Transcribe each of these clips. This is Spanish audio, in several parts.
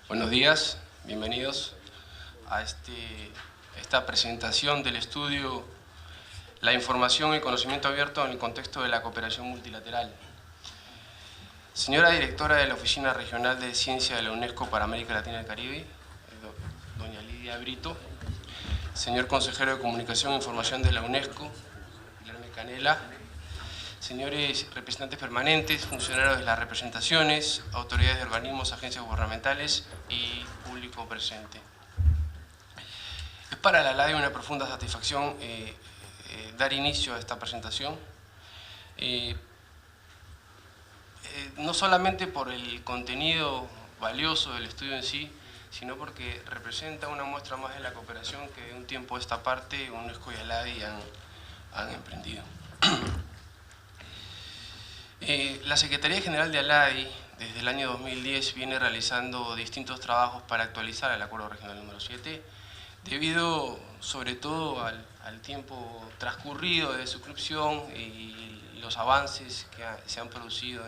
Buenos días, bienvenidos a esta presentación del estudio La información y conocimiento abierto en el contexto de la cooperación multilateral. Señora directora de la Oficina Regional de Ciencia de la UNESCO para América Latina y el Caribe, doña Lidia Brito. Señor consejero de Comunicación e Información de la UNESCO, Guillermo Canela. Señores representantes permanentes, funcionarios de las representaciones, autoridades de organismos, agencias gubernamentales y público presente. Es para la ALADI una profunda satisfacción dar inicio a esta presentación, no solamente por el contenido valioso del estudio en sí, sino porque representa una muestra más de la cooperación que de un tiempo a esta parte UNESCO y ALADI han emprendido. La Secretaría General de ALADI desde el año 2010 viene realizando distintos trabajos para actualizar el Acuerdo Regional número 7, debido sobre todo al tiempo transcurrido de suscripción y los avances que se han producido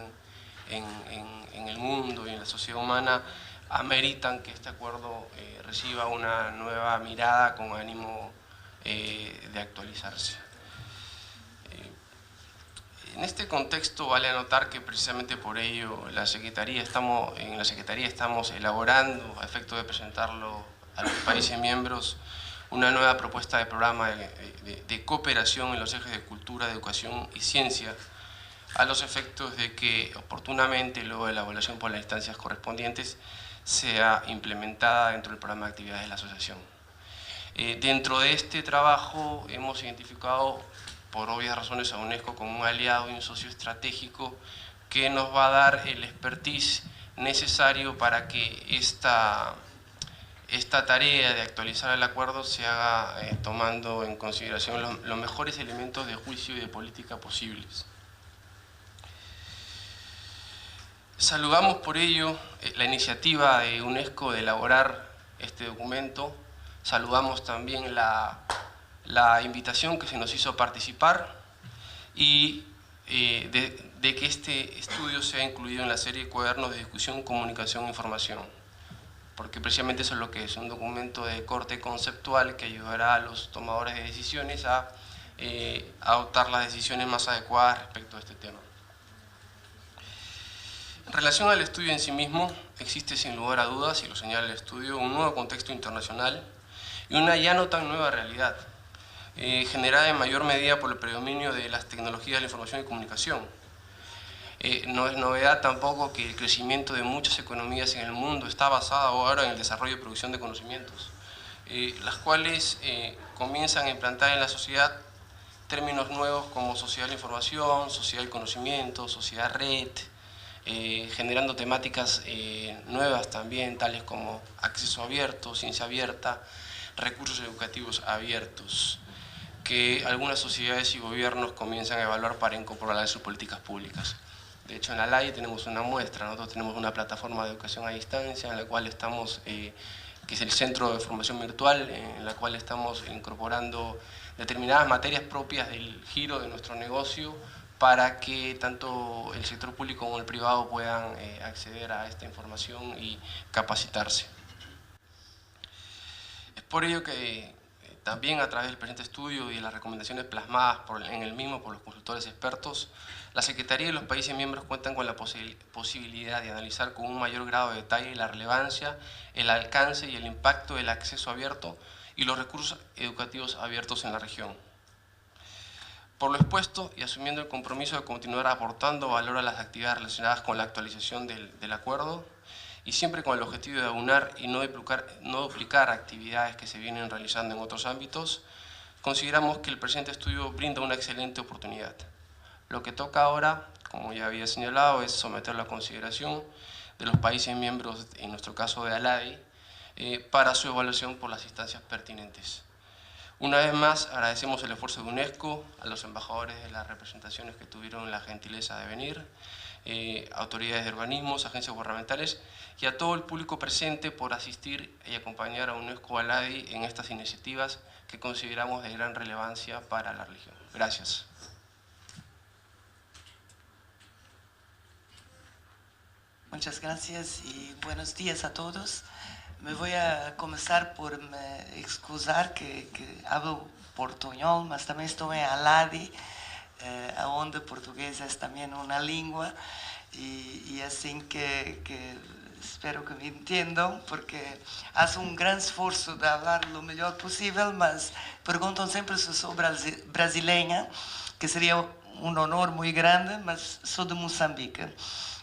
en el mundo y en la sociedad humana, ameritan que este acuerdo reciba una nueva mirada con ánimo de actualizarse. En este contexto vale anotar que precisamente por ello en la Secretaría estamos elaborando, a efecto de presentarlo a los países miembros, una nueva propuesta de programa de cooperación en los ejes de cultura, educación y ciencia, a los efectos de que oportunamente, luego de la evaluación por las instancias correspondientes, sea implementada dentro del programa de actividades de la asociación. Dentro de este trabajo hemos identificado, por obvias razones, a UNESCO como un aliado y un socio estratégico que nos va a dar el expertise necesario para que esta tarea de actualizar el acuerdo se haga tomando en consideración los mejores elementos de juicio y de política posibles. Saludamos por ello la iniciativa de UNESCO de elaborar este documento. Saludamos también la invitación que se nos hizo a participar y de que este estudio sea incluido en la serie de cuadernos de discusión, comunicación e información, porque precisamente eso es lo que es, un documento de corte conceptual que ayudará a los tomadores de decisiones a adoptar las decisiones más adecuadas respecto a este tema. En relación al estudio en sí mismo, existe sin lugar a dudas, y lo señala el estudio, un nuevo contexto internacional y una ya no tan nueva realidad, generada en mayor medida por el predominio de las tecnologías de la información y comunicación. No es novedad tampoco que el crecimiento de muchas economías en el mundo está basado ahora en el desarrollo y producción de conocimientos, las cuales comienzan a implantar en la sociedad términos nuevos como sociedad de la información, sociedad del conocimiento, sociedad red, generando temáticas nuevas también, tales como acceso abierto, ciencia abierta, recursos educativos abiertos, que algunas sociedades y gobiernos comienzan a evaluar para incorporar en sus políticas públicas. De hecho, en la LAI tenemos una muestra, nosotros tenemos una plataforma de educación a distancia en la cual estamos, que es el Centro de Formación Virtual, en la cual estamos incorporando determinadas materias propias del giro de nuestro negocio para que tanto el sector público como el privado puedan acceder a esta información y capacitarse. Es por ello que también a través del presente estudio y de las recomendaciones plasmadas en el mismo por los consultores expertos, la Secretaría y los países miembros cuentan con la posibilidad de analizar con un mayor grado de detalle la relevancia, el alcance y el impacto del acceso abierto y los recursos educativos abiertos en la región. Por lo expuesto y asumiendo el compromiso de continuar aportando valor a las actividades relacionadas con la actualización del acuerdo, y siempre con el objetivo de aunar y no duplicar actividades que se vienen realizando en otros ámbitos, consideramos que el presente estudio brinda una excelente oportunidad. Lo que toca ahora, como ya había señalado, es someterlo a consideración de los países miembros, en nuestro caso de ALADI, para su evaluación por las instancias pertinentes. Una vez más, agradecemos el esfuerzo de UNESCO, a los embajadores de las representaciones que tuvieron la gentileza de venir, autoridades de organismos, agencias gubernamentales y a todo el público presente por asistir y acompañar a UNESCO ALADI en estas iniciativas que consideramos de gran relevancia para la región. Gracias. Muchas gracias y buenos días a todos. Me voy a comenzar por me excusar que hablo portuñol, mas también estoy en Aladi, onde portugués es también una lengua y así que espero que me entiendan porque hace un gran esfuerzo de hablar lo mejor posible, mas preguntan siempre si soy brasileña, que sería un honor muy grande, mas soy de Moçambique.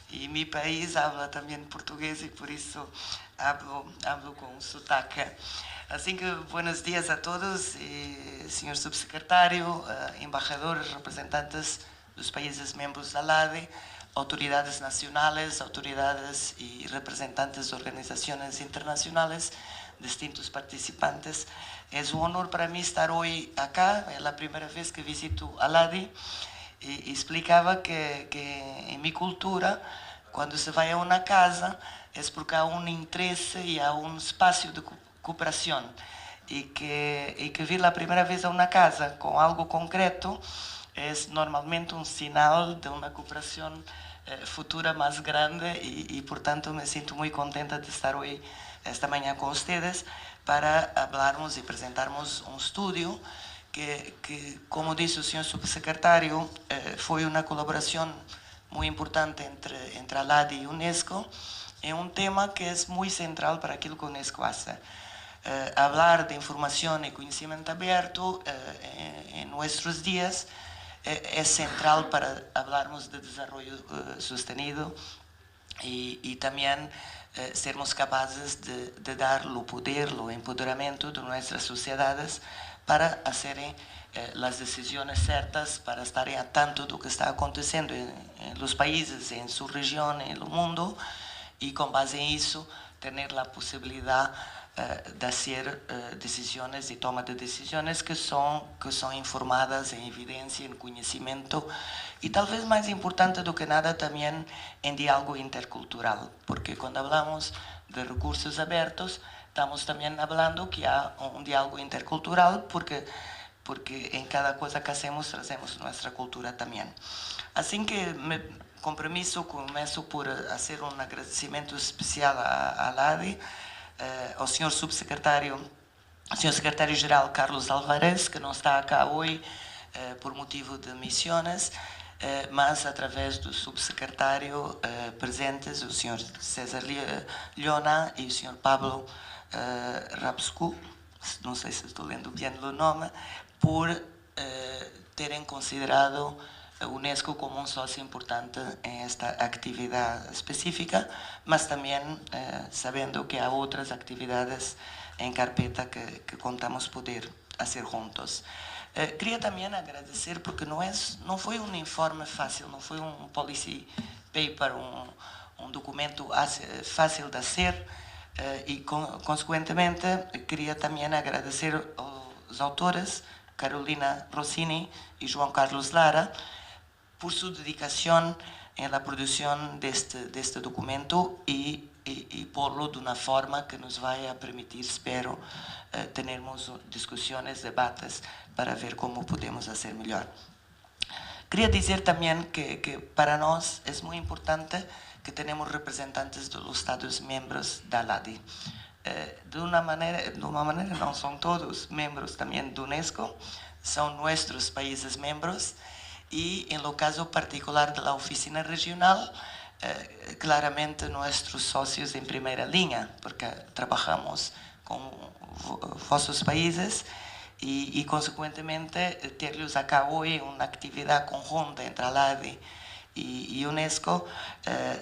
Y mi país habla también portugués y por eso hablo con sotaque. Así que buenos días a todos, señor subsecretario, embajadores, representantes de los países miembros de la ADE, autoridades nacionales, autoridades y representantes de organizaciones internacionales, distintos participantes. Es un honor para mí estar hoy acá, es la primera vez que visito Aladi. Y explicaba que en mi cultura, cuando se va a una casa, es porque hay un interés y hay un espacio de cooperación. Y que vir la primera vez a una casa con algo concreto es normalmente un señal de una cooperación futura más grande y por tanto me siento muy contenta de estar hoy, esta mañana con ustedes para hablarnos y presentarnos un estudio que, como dice el señor subsecretario, fue una colaboración muy importante entre ALADI y UNESCO en un tema que es muy central para aquilo que UNESCO hace. Hablar de información y conocimiento abierto en nuestros días es central para hablarmos de desarrollo sostenido y también sermos capaces de dar lo poder, lo empoderamiento de nuestras sociedades para hacer las decisiones ciertas, para estar al tanto de lo que está aconteciendo en los países, en su región, en el mundo, y con base en eso tener la posibilidad de hacer decisiones y toma de decisiones que son informadas en evidencia, en conocimiento y tal vez más importante do que nada también en diálogo intercultural, porque cuando hablamos de recursos abiertos estamos también hablando que hay un diálogo intercultural porque en cada cosa que hacemos trazemos nuestra cultura también. Así que me compromiso, começo por hacer un agradecimiento especial a ALADI, ao senhor subsecretário, ao senhor secretário-geral Carlos Alvarez, que não está cá hoje por motivo de missões, mas através do subsecretário presentes, o senhor César Leona e o senhor Pablo Rapscu, não sei se estou lendo bem o nome, por terem considerado a UNESCO como un socio importante en esta actividad específica, mas también sabiendo que hay otras actividades en carpeta que contamos poder hacer juntos. Quería también agradecer porque no fue un informe fácil, no fue un policy paper, un documento fácil de hacer y consecuentemente quería también agradecer a los autores Carolina Rossini y João Carlos Lara por su dedicación en la producción de este documento y porlo de una forma que nos vaya a permitir, espero, tener discusiones, debates para ver cómo podemos hacer mejor. Quería decir también que para nos es muy importante que tenemos representantes de los Estados miembros de ALADI. De una manera no son todos miembros también de UNESCO, son nuestros países miembros y en lo caso particular de la oficina regional, claramente nuestros socios en primera línea, porque trabajamos con vuestros países y consecuentemente tenerlos acá hoy una actividad conjunta entre ALADI y UNESCO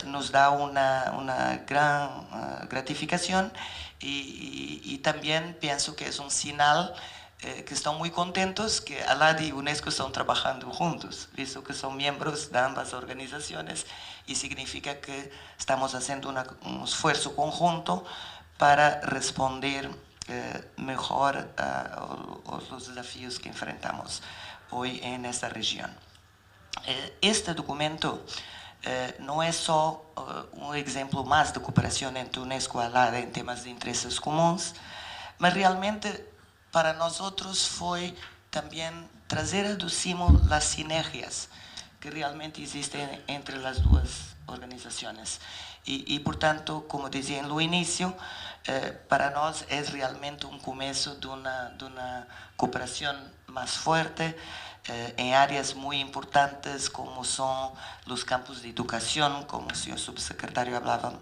nos da una gran gratificación y también pienso que es un señal que están muy contentos que ALADI y UNESCO están trabajando juntos, visto que son miembros de ambas organizaciones y significa que estamos haciendo un esfuerzo conjunto para responder mejor a los desafíos que enfrentamos hoy en esta región. Este documento no es solo un ejemplo más de cooperación entre UNESCO y ALADI en temas de intereses comunes, pero realmente para nosotros fue también trazer a do cimo las sinergias que realmente existe entre las dos organizaciones. Y por tanto, como decía en lo inicio, para nosotros es realmente un comienzo de una cooperación más fuerte en áreas muy importantes como son los campos de educación, como el señor subsecretario hablaba,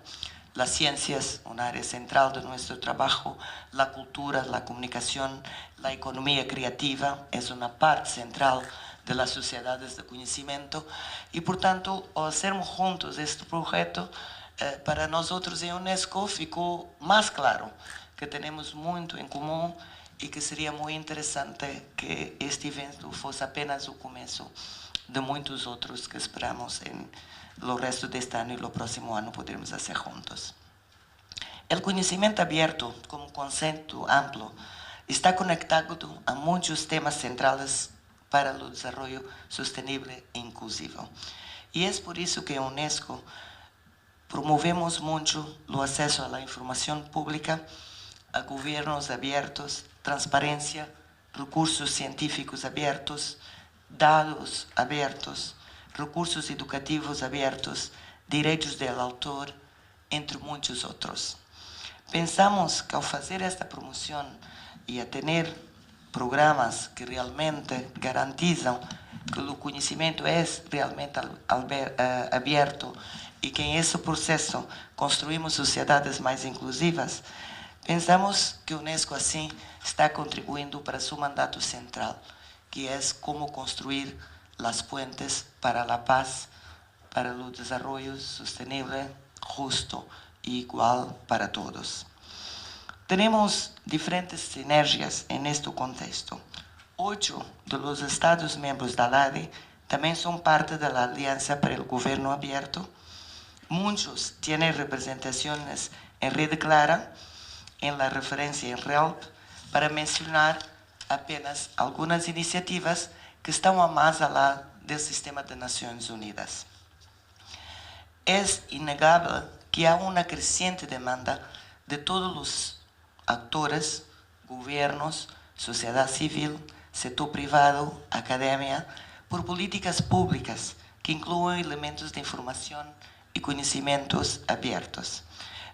las ciencias, un área central de nuestro trabajo, la cultura, la comunicación, la economía creativa es una parte central de las sociedades de conocimiento y por tanto, al hacermos juntos este proyecto, para nosotros en UNESCO ficou más claro que tenemos mucho en común y que sería muy interesante que este evento fuese apenas el comienzo de muchos otros que esperamos en lo resto de este año y lo próximo año podremos hacer juntos. El conocimiento abierto como concepto amplio está conectado a muchos temas centrales para el desarrollo sostenible e inclusivo. Y es por eso que en UNESCO promovemos mucho el acceso a la información pública, a gobiernos abiertos, transparencia, recursos científicos abiertos, datos abiertos, recursos educativos abiertos, derechos del autor, entre muchos otros. Pensamos que al hacer esta promoción y a tener programas que realmente garantizan que el conocimiento es realmente abierto y que en ese proceso construimos sociedades más inclusivas, pensamos que UNESCO así está contribuyendo para su mandato central, que es cómo construir las puentes para la paz, para el desarrollo sostenible, justo e igual para todos. Tenemos diferentes sinergias en este contexto. 8 de los Estados miembros de la ADE también son parte de la Alianza para el Gobierno Abierto. Muchos tienen representaciones en Red Clara, en la referencia en RELP, para mencionar apenas algunas iniciativas que están a más allá del sistema de Naciones Unidas. Es innegable que hay una creciente demanda de todos los actores, gobiernos, sociedad civil, sector privado, academia, por políticas públicas que incluyen elementos de información y conocimientos abiertos.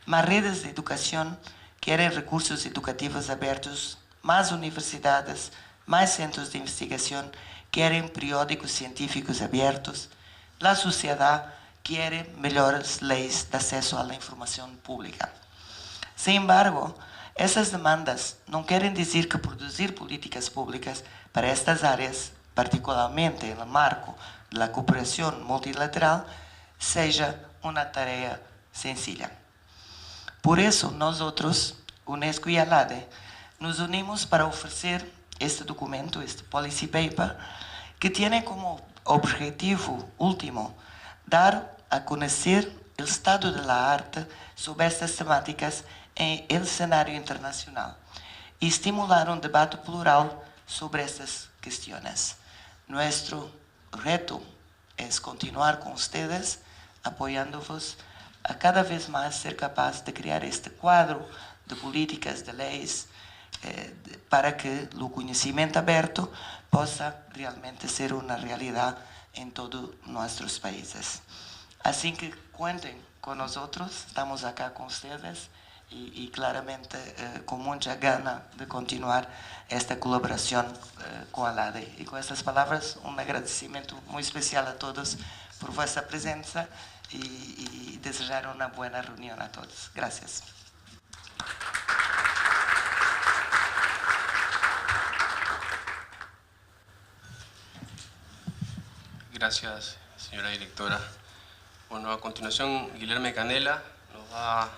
Más redes de educación quieren recursos educativos abiertos, más universidades, más centros de investigación quieren periódicos científicos abiertos. La sociedad quiere mejores leyes de acceso a la información pública. Sin embargo, esas demandas no quieren decir que producir políticas públicas para estas áreas, particularmente en el marco de la cooperación multilateral, sea una tarea sencilla. Por eso nosotros, UNESCO y ALADE, nos unimos para ofrecer este documento, este policy paper, que tiene como objetivo último dar a conocer el estado de la arte sobre estas temáticas en el escenario internacional y estimular un debate plural sobre estas cuestiones. Nuestro reto es continuar con ustedes, apoyándolos a cada vez más ser capaz de crear este cuadro de políticas, de leyes, para que el conocimiento abierto pueda realmente ser una realidad en todos nuestros países. Así que cuenten con nosotros, estamos acá con ustedes y claramente con mucha gana de continuar esta colaboración con ALADE. Y con estas palabras, un agradecimiento muy especial a todos por vuestra presencia y desear una buena reunión a todos. Gracias. Gracias, señora directora. Bueno, a continuación, Guilherme Canela nos va a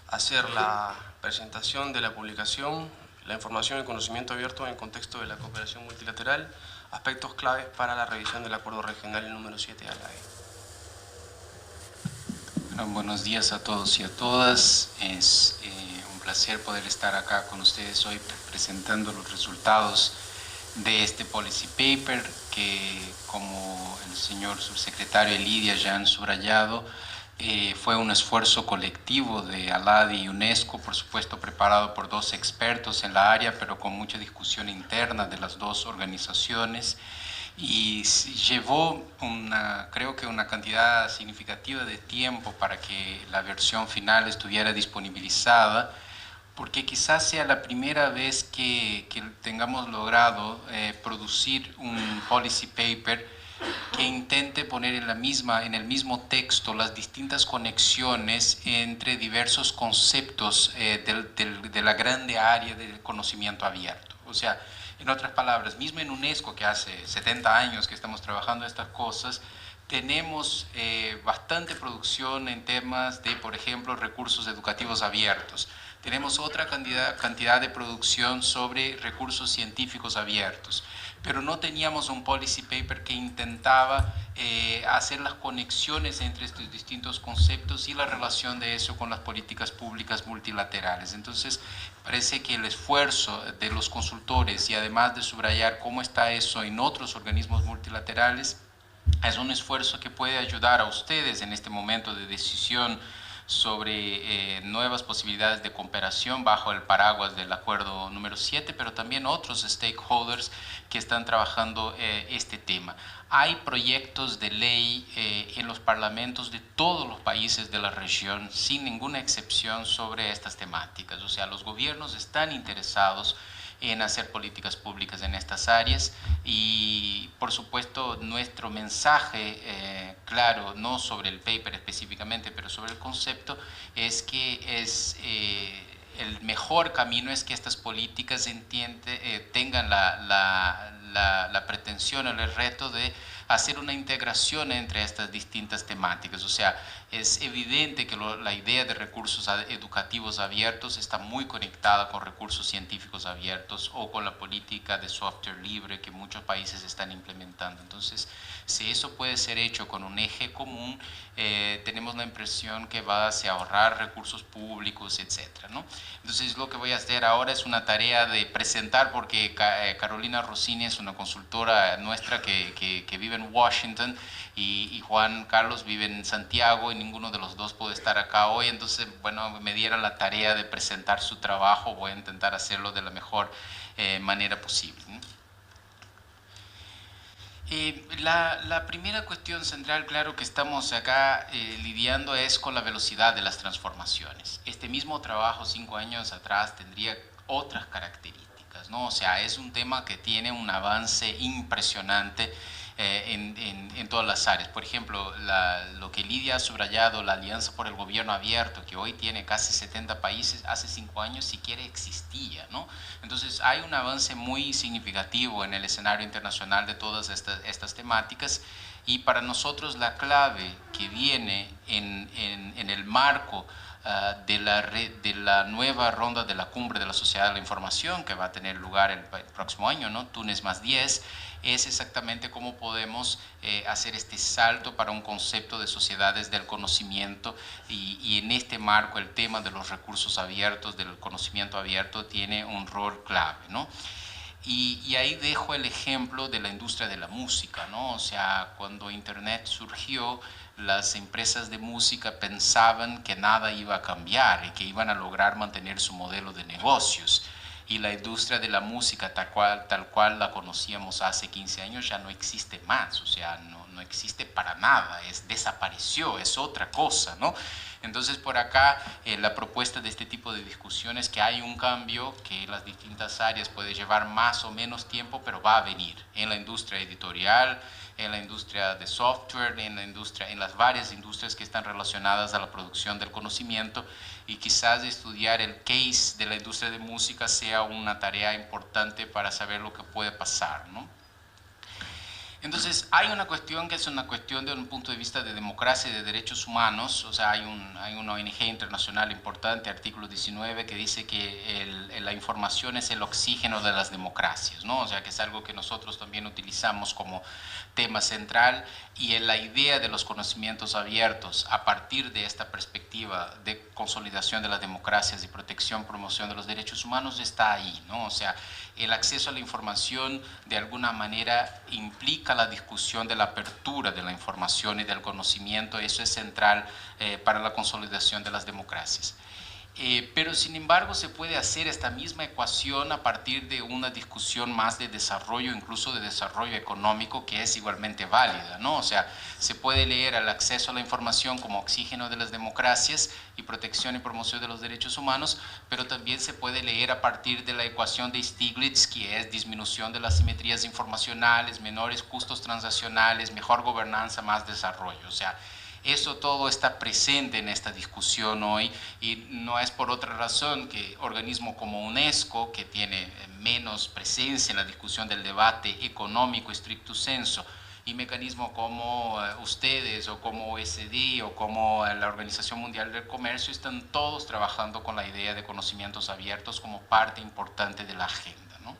hacer la presentación de la publicación, la información y el conocimiento abierto en el contexto de la cooperación multilateral, aspectos claves para la revisión del Acuerdo Regional número 7 de ALADE. Bueno, buenos días a todos y a todas. Es un placer poder estar acá con ustedes hoy presentando los resultados de este policy paper que, como el señor subsecretario y Lidia ya han subrayado, fue un esfuerzo colectivo de ALADE y UNESCO, por supuesto preparado por 2 expertos en la área, pero con mucha discusión interna de las 2 organizaciones y llevó creo que una cantidad significativa de tiempo para que la versión final estuviera disponibilizada, porque quizás sea la primera vez que tengamos logrado producir un policy paper que intente poner en el mismo texto las distintas conexiones entre diversos conceptos de la grande área del conocimiento abierto. O sea, en otras palabras, mismo en UNESCO, que hace 70 años que estamos trabajando estas cosas, tenemos bastante producción en temas de, por ejemplo, recursos educativos abiertos. Tenemos otra cantidad de producción sobre recursos científicos abiertos, pero no teníamos un policy paper que intentaba hacer las conexiones entre estos distintos conceptos y la relación de eso con las políticas públicas multilaterales. Entonces, parece que el esfuerzo de los consultores, y además de subrayar cómo está eso en otros organismos multilaterales, es un esfuerzo que puede ayudar a ustedes en este momento de decisión sobre nuevas posibilidades de cooperación bajo el paraguas del acuerdo número 7, pero también otros stakeholders que están trabajando este tema. Hay proyectos de ley en los parlamentos de todos los países de la región, sin ninguna excepción, sobre estas temáticas. O sea, los gobiernos están interesados en hacer políticas públicas en estas áreas y, por supuesto, nuestro mensaje, claro, no sobre el paper específicamente, pero sobre el concepto, es que el mejor camino es que estas políticas tengan la pretensión o el reto de hacer una integración entre estas distintas temáticas. O sea, es evidente que la idea de recursos educativos abiertos está muy conectada con recursos científicos abiertos o con la política de software libre que muchos países están implementando. Entonces, si eso puede ser hecho con un eje común, tenemos la impresión que va hacia ahorrar recursos públicos, etcétera, ¿no? Entonces, lo que voy a hacer ahora es una tarea de presentar, porque Carolina Rossini es una consultora nuestra que vive en Washington y Juan Carlos vive en Santiago y ninguno de los dos puede estar acá hoy. Entonces, bueno, me dieron la tarea de presentar su trabajo. Voy a intentar hacerlo de la mejor manera posible, ¿no? La primera cuestión central, claro, que estamos acá lidiando es con la velocidad de las transformaciones. Este mismo trabajo 5 años atrás tendría otras características, ¿no? O sea, es un tema que tiene un avance impresionante en todas las áreas. Por ejemplo, lo que Lidia ha subrayado, la Alianza por el Gobierno Abierto, que hoy tiene casi 70 países, hace 5 años siquiera existía, ¿no? Entonces hay un avance muy significativo en el escenario internacional de todas estas temáticas, y para nosotros la clave que viene en el marco de la nueva ronda de la Cumbre de la Sociedad de la Información, que va a tener lugar el próximo año, ¿no? Túnez +10, es exactamente cómo podemos hacer este salto para un concepto de sociedades del conocimiento, y en este marco el tema de los recursos abiertos, del conocimiento abierto, tiene un rol clave, ¿no? Y ahí dejo el ejemplo de la industria de la música, ¿no? O sea, cuando Internet surgió, las empresas de música pensaban que nada iba a cambiar y que iban a lograr mantener su modelo de negocios. Y la industria de la música tal cual la conocíamos hace 15 años ya no existe más, o sea, no existe para nada, desapareció, es otra cosa, ¿no? Entonces, por acá, la propuesta de este tipo de discusiones, que hay un cambio que en las distintas áreas puede llevar más o menos tiempo, pero va a venir en la industria editorial, en la industria de software, en las varias industrias que están relacionadas a la producción del conocimiento, y quizás estudiar el case de la industria de música sea una tarea importante para saber lo que puede pasar, ¿no? Entonces, hay una cuestión que es una cuestión de un punto de vista de democracia y de derechos humanos. O sea, hay una ONG internacional importante, artículo 19, que dice que la información es el oxígeno de las democracias, ¿no? O sea, que es algo que nosotros también utilizamos como tema central, y en la idea de los conocimientos abiertos a partir de esta perspectiva de consolidación de las democracias y protección, promoción de los derechos humanos está ahí, ¿no? O sea, el acceso a la información de alguna manera implica la discusión de la apertura de la información y del conocimiento. Eso es central para la consolidación de las democracias. Pero sin embargo se puede hacer esta misma ecuación a partir de una discusión más de desarrollo, incluso de desarrollo económico, que es igualmente válida, ¿no? O sea, se puede leer el acceso a la información como oxígeno de las democracias y protección y promoción de los derechos humanos, pero también se puede leer a partir de la ecuación de Stiglitz, que es disminución de las simetrías informacionales, menores costos transaccionales, mejor gobernanza, más desarrollo. O sea, eso todo está presente en esta discusión hoy y no es por otra razón que organismos como UNESCO, que tiene menos presencia en la discusión del debate económico stricto sensu, y mecanismos como ustedes o como OECD o como la Organización Mundial del Comercio están todos trabajando con la idea de conocimientos abiertos como parte importante de la agenda, ¿no?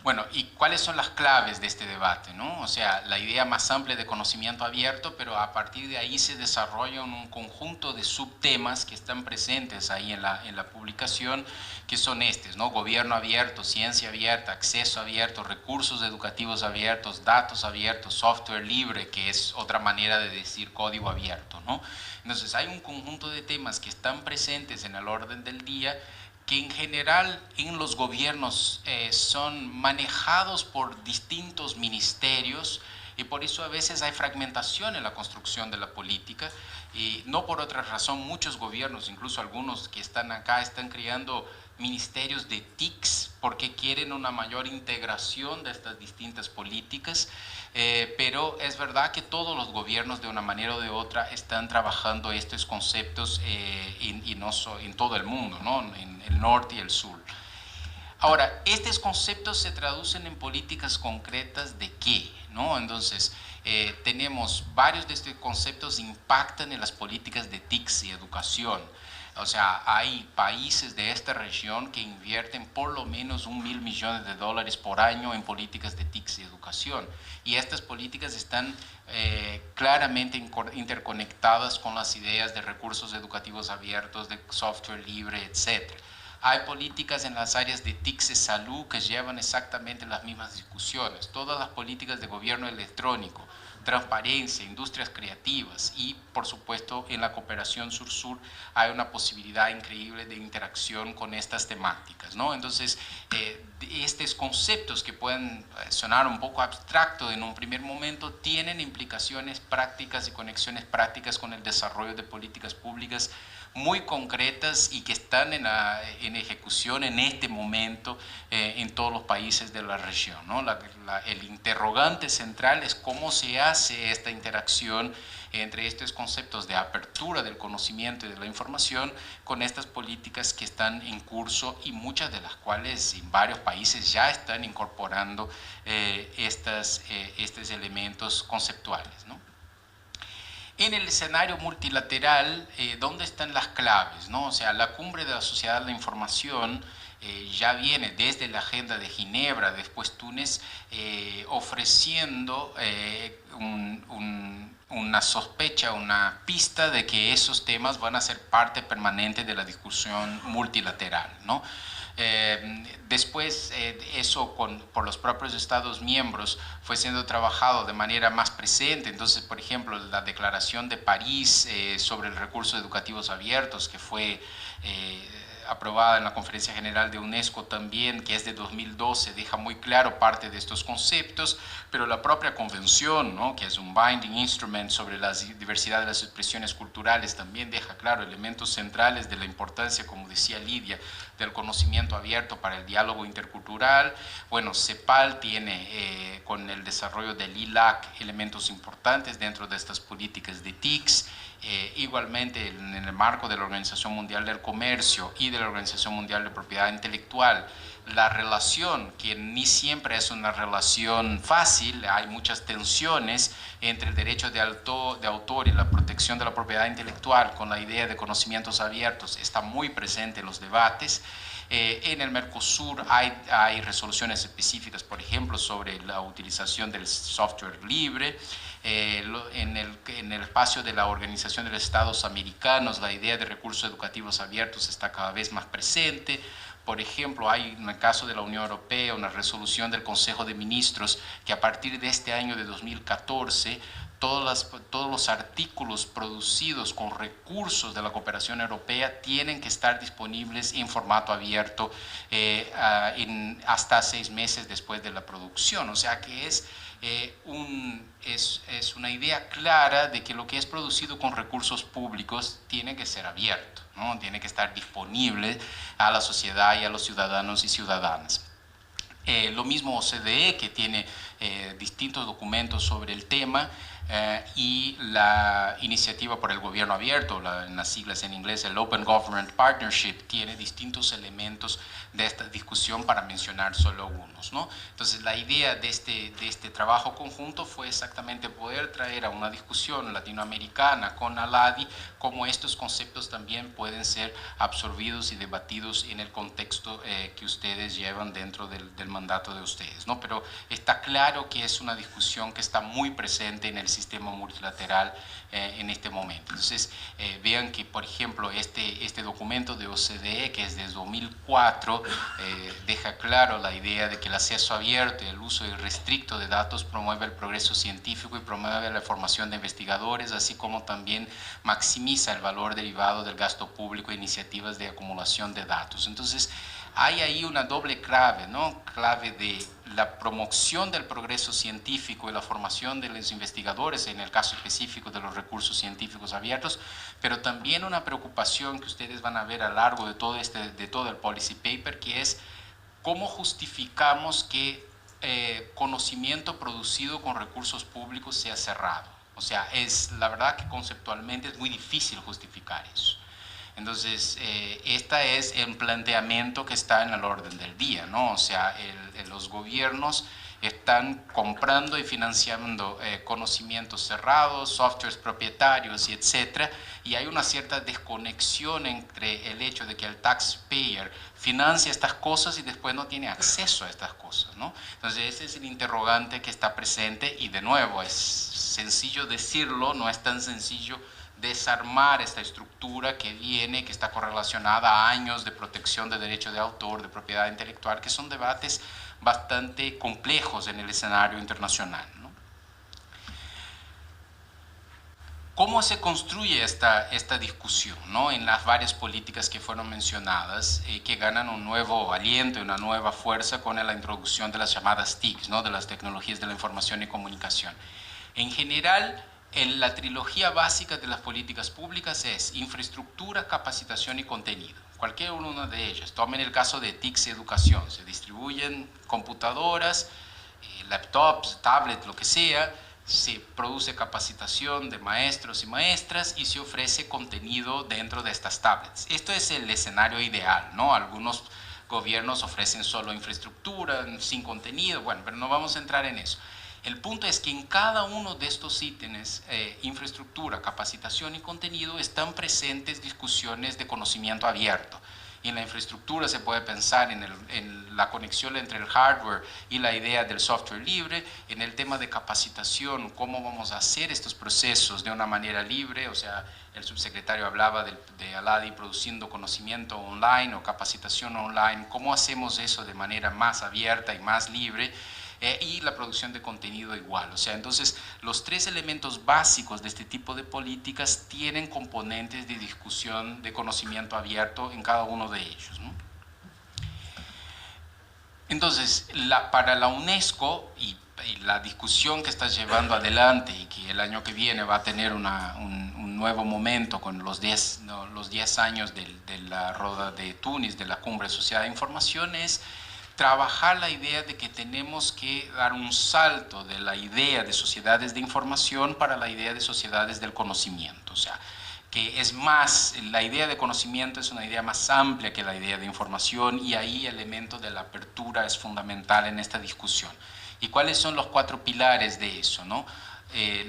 Bueno, ¿y cuáles son las claves de este debate, ¿no? O sea, la idea más amplia de conocimiento abierto, pero a partir de ahí se desarrolla un conjunto de subtemas que están presentes ahí en la publicación, que son estos, ¿no? Gobierno abierto, ciencia abierta, acceso abierto, recursos educativos abiertos, datos abiertos, software libre, que es otra manera de decir código abierto, ¿no? Entonces, hay un conjunto de temas que están presentes en el orden del día, que en general en los gobiernos son manejados por distintos ministerios y por eso a veces hay fragmentación en la construcción de la política y no por otra razón muchos gobiernos, incluso algunos que están acá, están creando ministerios de TICs porque quieren una mayor integración de estas distintas políticas, pero es verdad que todos los gobiernos de una manera o de otra están trabajando estos conceptos y no en todo el mundo, ¿no? En el norte y el sur. Ahora, estos conceptos se traducen en políticas concretas de qué, ¿no? Entonces, tenemos varios de estos conceptos impactan en las políticas de TICs y educación. O sea, hay países de esta región que invierten por lo menos $1.000 millones por año en políticas de TICs y educación. Y estas políticas están claramente interconectadas con las ideas de recursos educativos abiertos, de software libre, etc. Hay políticas en las áreas de TICs y salud que llevan exactamente las mismas discusiones. Todas las políticas de gobierno electrónico, transparencia, industrias creativas y, por supuesto, en la cooperación sur-sur hay una posibilidad increíble de interacción con estas temáticas, ¿no? Entonces, estos conceptos que pueden sonar un poco abstractos en un primer momento tienen implicaciones prácticas y conexiones prácticas con el desarrollo de políticas públicas muy concretas y que están en ejecución en este momento en todos los países de la región, ¿no? El interrogante central es cómo se hace esta interacción entre estos conceptos de apertura del conocimiento y de la información con estas políticas que están en curso y muchas de las cuales en varios países ya están incorporando estos elementos conceptuales, ¿no? En el escenario multilateral, ¿dónde están las claves, ¿no? O sea, la cumbre de la sociedad de la información ya viene desde la agenda de Ginebra, después Túnez, ofreciendo una sospecha, una pista de que esos temas van a ser parte permanente de la discusión multilateral, ¿no? Después eso por los propios Estados miembros fue siendo trabajado de manera más presente. Entonces, por ejemplo, la Declaración de París sobre el recursos educativos abiertos, que fue aprobada en la Conferencia General de UNESCO también, que es de 2012, deja muy claro parte de estos conceptos, pero la propia convención, ¿no?, que es un binding instrument sobre la diversidad de las expresiones culturales, también deja claro elementos centrales de la importancia, como decía Lidia, del conocimiento abierto para el diálogo intercultural. Bueno, CEPAL tiene con el desarrollo del ILAC elementos importantes dentro de estas políticas de TICs. Igualmente en el marco de la Organización Mundial del Comercio y de la Organización Mundial de Propiedad Intelectual, la relación, que ni siempre es una relación fácil, hay muchas tensiones entre el derecho de autor y la protección de la propiedad intelectual con la idea de conocimientos abiertos, está muy presente en los debates. En el Mercosur hay resoluciones específicas, por ejemplo, sobre la utilización del software libre. En el espacio de la Organización de los Estados Americanos, la idea de recursos educativos abiertos está cada vez más presente. Por ejemplo, hay en el caso de la Unión Europea una resolución del Consejo de Ministros que a partir de este año de 2014 todos los artículos producidos con recursos de la cooperación europea tienen que estar disponibles en formato abierto hasta 6 meses después de la producción. O sea que es una idea clara de que lo que es producido con recursos públicos tiene que ser abierto, ¿no? Tiene que estar disponible a la sociedad y a los ciudadanos y ciudadanas. Lo mismo OCDE, que tiene distintos documentos sobre el tema, y la iniciativa por el gobierno abierto, en las siglas en inglés, el Open Government Partnership, tiene distintos elementos de esta discusión, para mencionar solo unos, ¿no? Entonces, la idea de este trabajo conjunto fue exactamente poder traer a una discusión latinoamericana con ALADI cómo estos conceptos también pueden ser absorbidos y debatidos en el contexto que ustedes llevan dentro del mandato de ustedes, ¿no? Pero está claro que es una discusión que está muy presente en el sistema multilateral en este momento. Entonces, vean que, por ejemplo, este documento de OCDE, que es de 2004, deja claro la idea de que el acceso abierto y el uso irrestricto de datos promueve el progreso científico y promueve la formación de investigadores, así como también maximiza el valor derivado del gasto público e iniciativas de acumulación de datos. Entonces, hay ahí una doble clave, ¿no? Clave de la promoción del progreso científico y la formación de los investigadores, en el caso específico de los recursos científicos abiertos, pero también una preocupación que ustedes van a ver a lo largo de todo el policy paper, que es cómo justificamos que conocimiento producido con recursos públicos sea cerrado. O sea, la verdad que conceptualmente es muy difícil justificar eso. Entonces, este es el planteamiento que está en el orden del día, ¿no? O sea, los gobiernos están comprando y financiando conocimientos cerrados, softwares propietarios, y etcétera, y hay una cierta desconexión entre el hecho de que el taxpayer financia estas cosas y después no tiene acceso a estas cosas, ¿no? Entonces, ese es el interrogante que está presente, y de nuevo, es sencillo decirlo, no es tan sencillo desarmar esta estructura que está correlacionada a años de protección de derechos de autor, de propiedad intelectual, que son debates bastante complejos en el escenario internacional, ¿no? ¿Cómo se construye esta discusión, ¿no? En las varias políticas que fueron mencionadas, que ganan un nuevo aliento y una nueva fuerza con la introducción de las llamadas TICs, ¿no? De las tecnologías de la información y comunicación? En general, la trilogía básica de las políticas públicas es infraestructura, capacitación y contenido. Cualquier una de ellas. Tomen el caso de TICS Educación. Se distribuyen computadoras, laptops, tablets, lo que sea. Se produce capacitación de maestros y maestras y se ofrece contenido dentro de estas tablets. Esto es el escenario ideal, ¿no? Algunos gobiernos ofrecen solo infraestructura, sin contenido. Bueno, pero no vamos a entrar en eso. El punto es que en cada uno de estos ítems, infraestructura, capacitación y contenido, están presentes discusiones de conocimiento abierto. Y en la infraestructura se puede pensar en la conexión entre el hardware y la idea del software libre. En el tema de capacitación, cómo vamos a hacer estos procesos de una manera libre. O sea, el subsecretario hablaba de ALADI produciendo conocimiento online o capacitación online. ¿Cómo hacemos eso de manera más abierta y más libre? Y la producción de contenido igual. O sea, entonces, los tres elementos básicos de este tipo de políticas tienen componentes de discusión de conocimiento abierto en cada uno de ellos, ¿no? Entonces, para la UNESCO y la discusión que está llevando adelante, y que el año que viene va a tener un nuevo momento con los 10 años de la Roda de Túnez, de la Cumbre de Sociedad de Información, es trabajar la idea de que tenemos que dar un salto de la idea de sociedades de información para la idea de sociedades del conocimiento. O sea, que es más, la idea de conocimiento es una idea más amplia que la idea de información, y ahí el elemento de la apertura es fundamental en esta discusión. ¿Y cuáles son los 4 pilares de eso, no?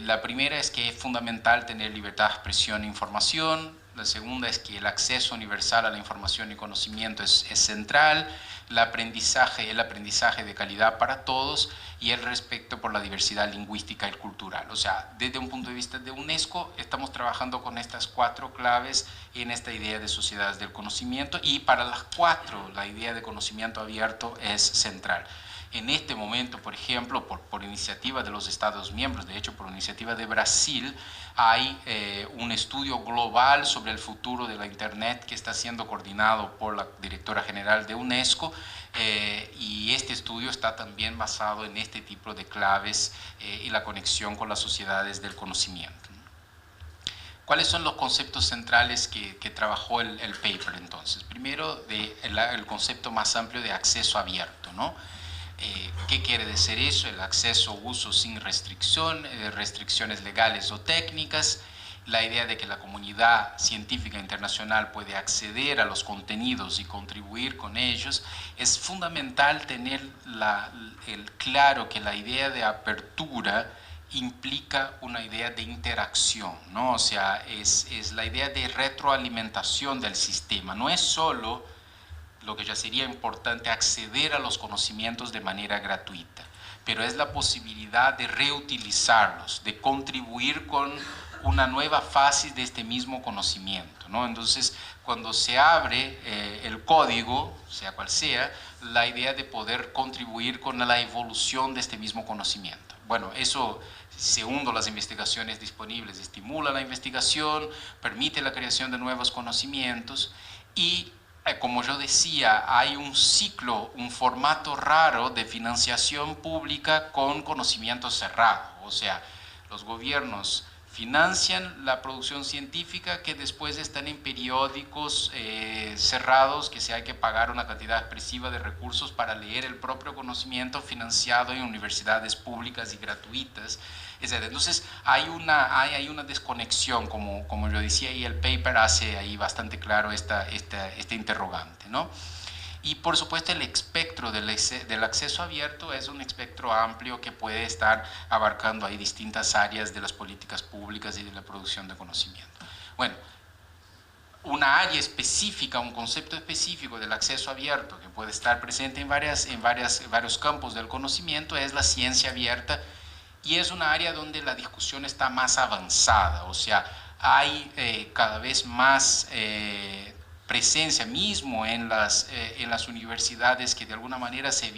La primera es que es fundamental tener libertad de expresión e información. La segunda es que el acceso universal a la información y conocimiento es central. El aprendizaje de calidad para todos, y el respeto por la diversidad lingüística y cultural. O sea, desde un punto de vista de UNESCO, estamos trabajando con estas 4 claves en esta idea de sociedades del conocimiento, y para las 4 la idea de conocimiento abierto es central. En este momento, por ejemplo, por iniciativa de los Estados miembros, de hecho por iniciativa de Brasil, hay un estudio global sobre el futuro de la Internet que está siendo coordinado por la directora general de UNESCO, y este estudio está también basado en este tipo de claves y la conexión con las sociedades del conocimiento. ¿Cuáles son los conceptos centrales que trabajó el paper entonces? Primero, el concepto más amplio de acceso abierto, ¿no? ¿Qué quiere decir eso? El acceso o uso sin restricción, restricciones legales o técnicas, la idea de que la comunidad científica internacional puede acceder a los contenidos y contribuir con ellos. Es fundamental tener claro que la idea de apertura implica una idea de interacción, ¿no? O sea, es la idea de retroalimentación del sistema. No es solo lo que ya sería importante acceder a los conocimientos de manera gratuita, pero es la posibilidad de reutilizarlos, de contribuir con una nueva fase de este mismo conocimiento, ¿no? Entonces, cuando se abre el código, sea cual sea, la idea de poder contribuir con la evolución de este mismo conocimiento. Bueno, eso, segundo las investigaciones disponibles, estimula la investigación, permite la creación de nuevos conocimientos y, como yo decía, hay un ciclo, un formato raro de financiación pública con conocimiento cerrado. O sea, los gobiernos financian la producción científica que después están en periódicos cerrados, que se hay que pagar una cantidad expresiva de recursos para leer el propio conocimiento financiado en universidades públicas y gratuitas, etc. Entonces hay una desconexión, como yo decía, y el paper hace ahí bastante claro este interrogante, ¿no? Y por supuesto el espectro del acceso abierto es un espectro amplio que puede estar abarcando ahí distintas áreas de las políticas públicas y de la producción de conocimiento. Bueno, una área específica, un concepto específico del acceso abierto que puede estar presente en varios campos del conocimiento es la ciencia abierta, y es una área donde la discusión está más avanzada. O sea, hay cada vez más presencia mismo en las universidades que de alguna manera se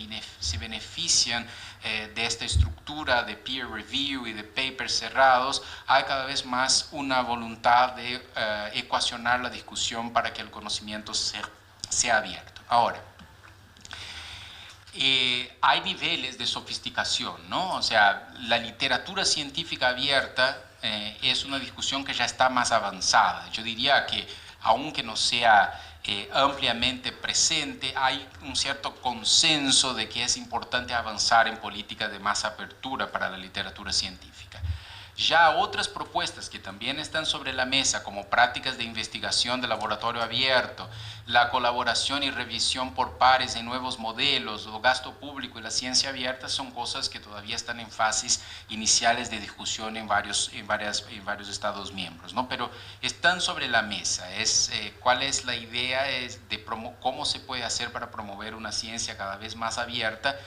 benefician de esta estructura de peer review y de papers cerrados. Hay cada vez más una voluntad de ecuacionar la discusión para que el conocimiento sea abierto. Ahora, hay niveles de sofisticación, ¿no? O sea, la literatura científica abierta es una discusión que ya está más avanzada. Yo diría que, aunque no sea ampliamente presente, hay un cierto consenso de que es importante avanzar en políticas de más apertura para la literatura científica. Ya otras propuestas que también están sobre la mesa, como prácticas de investigación de laboratorio abierto, la colaboración y revisión por pares en nuevos modelos, o gasto público y la ciencia abierta, son cosas que todavía están en fases iniciales de discusión en varios Estados miembros, ¿no? Pero están sobre la mesa. ¿Cuál es la idea de cómo se puede hacer para promover una ciencia cada vez más abierta?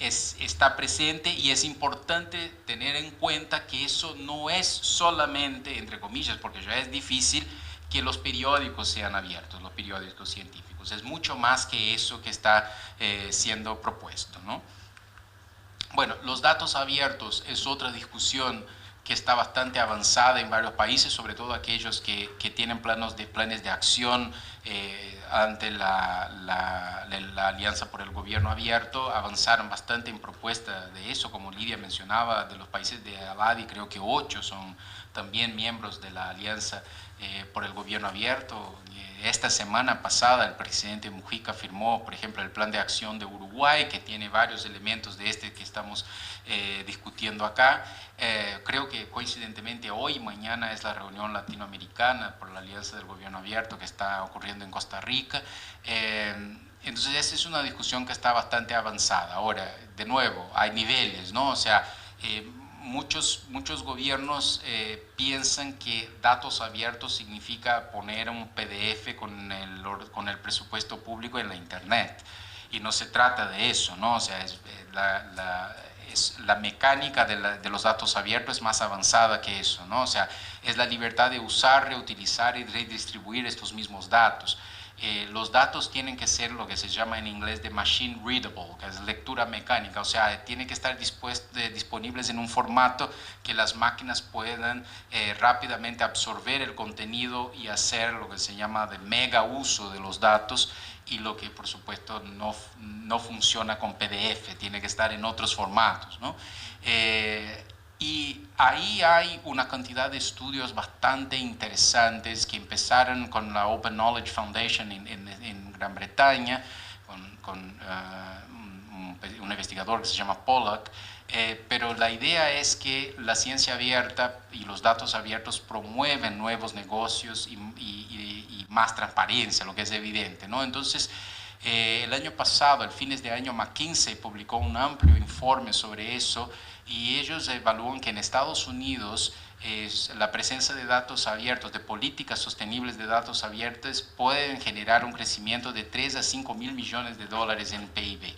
Está presente, y es importante tener en cuenta que eso no es solamente, entre comillas, porque ya es difícil que los periódicos sean abiertos, los periódicos científicos. Es mucho más que eso que está siendo propuesto, ¿no? Bueno, los datos abiertos es otra discusión que está bastante avanzada en varios países, sobre todo aquellos que tienen planes de acción ante la Alianza por el Gobierno Abierto. Avanzaron bastante en propuesta de eso, como Lidia mencionaba, de los países de ABADI, creo que 8 son también miembros de la Alianza por el Gobierno Abierto. Esta semana pasada el presidente Mujica firmó, por ejemplo, el plan de acción de Uruguay, que tiene varios elementos de este que estamos discutiendo acá. Creo que coincidentemente hoy y mañana es la reunión latinoamericana por la Alianza del Gobierno Abierto que está ocurriendo en Costa Rica. Entonces esa es una discusión que está bastante avanzada. Ahora, de nuevo, hay niveles, ¿no? O sea, muchos gobiernos piensan que datos abiertos significa poner un PDF con el presupuesto público en la internet, y no se trata de eso, ¿no? O sea, la mecánica de los datos abiertos es más avanzada que eso, ¿no? O sea, es la libertad de usar, reutilizar y redistribuir estos mismos datos. los datos tienen que ser lo que se llama en inglés de machine readable, que es lectura mecánica, o sea, tienen que estar disponibles en un formato que las máquinas puedan rápidamente absorber el contenido y hacer lo que se llama de mega uso de los datos, y lo que por supuesto no funciona con PDF, tiene que estar en otros formatos, ¿no? Y ahí hay una cantidad de estudios bastante interesantes que empezaron con la Open Knowledge Foundation en Gran Bretaña, con un investigador que se llama Pollack, pero la idea es que la ciencia abierta y los datos abiertos promueven nuevos negocios y más transparencia, lo que es evidente, ¿no? Entonces, el año pasado, a fines de año, McKinsey publicó un amplio informe sobre eso, y ellos evalúan que en Estados Unidos la presencia de datos abiertos, de políticas sostenibles de datos abiertos, pueden generar un crecimiento de 3 a 5 mil millones de dólares en PIB.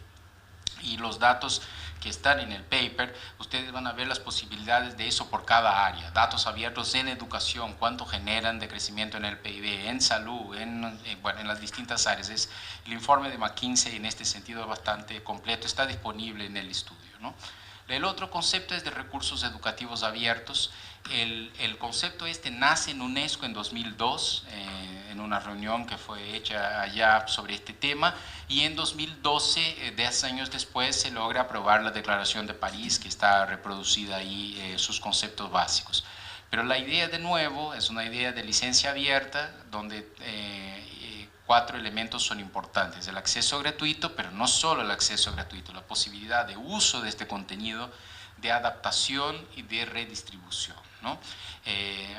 Y los datos que están en el paper, ustedes van a ver las posibilidades de eso por cada área. Datos abiertos en educación, cuánto generan de crecimiento en el PIB, en salud, bueno, en las distintas áreas. El informe de McKinsey en este sentido es bastante completo, está disponible en el estudio, ¿no? El otro concepto es de recursos educativos abiertos. El concepto este nace en UNESCO en 2002, en una reunión que fue hecha allá sobre este tema, y en 2012, 10 años después, se logra aprobar la Declaración de París, que está reproducida ahí, sus conceptos básicos. Pero la idea, de nuevo, es una idea de licencia abierta, donde 4 elementos son importantes: el acceso gratuito, pero no solo el acceso gratuito, la posibilidad de uso de este contenido, de adaptación y de redistribución, ¿no?